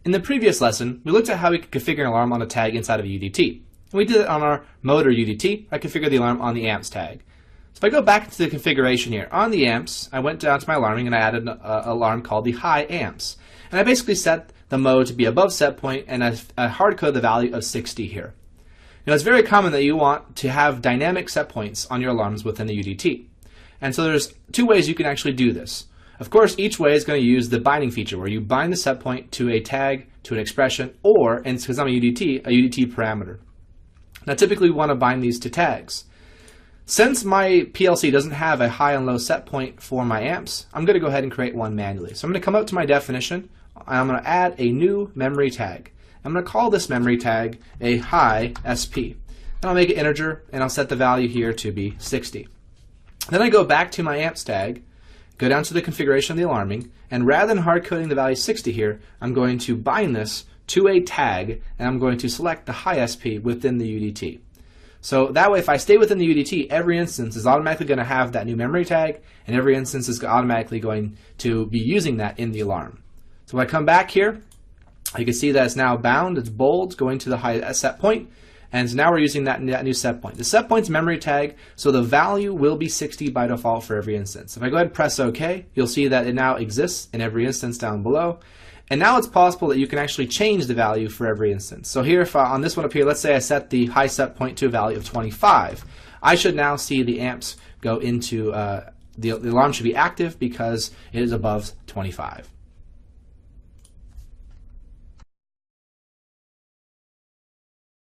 In the previous lesson, we looked at how we could configure an alarm on a tag inside of a UDT. And we did it on our motor UDT. I configured the alarm on the amps tag. So if I go back to the configuration here, on the amps, I went down to my alarming and I added an alarm called the high amps. And I basically set the mode to be above set point, and I hard-coded the value of 60 here. Now, it's very common that you want to have dynamic set points on your alarms within the UDT. And so there's two ways you can actually do this. Of course, each way is going to use the binding feature, where you bind the set point to a tag, to an expression, or, and because I'm a UDT parameter. Now, typically we want to bind these to tags. Since my PLC doesn't have a high and low set point for my amps, I'm going to go ahead and create one manually. So I'm going to come up to my definition, and I'm going to add a new memory tag. I'm going to call this memory tag a high SP. And I'll make it integer, and I'll set the value here to be 60. Then I go back to my amps tag, go down to the configuration of the alarming, and rather than hard-coding the value 60 here, I'm going to bind this to a tag, and I'm going to select the high SP within the UDT. So that way, if I stay within the UDT, every instance is automatically going to have that new memory tag, and every instance is automatically going to be using that in the alarm. So when I come back here, you can see that it's now bound, it's bold, going to the high set point, and so now we're using that new set point. The set point's memory tag, so the value will be 60 by default for every instance. If I go ahead and press OK, you'll see that it now exists in every instance down below. And now it's possible that you can actually change the value for every instance. So here, if on this one up here, let's say I set the high set point to a value of 25, I should now see the amps go into, the alarm should be active because it is above 25.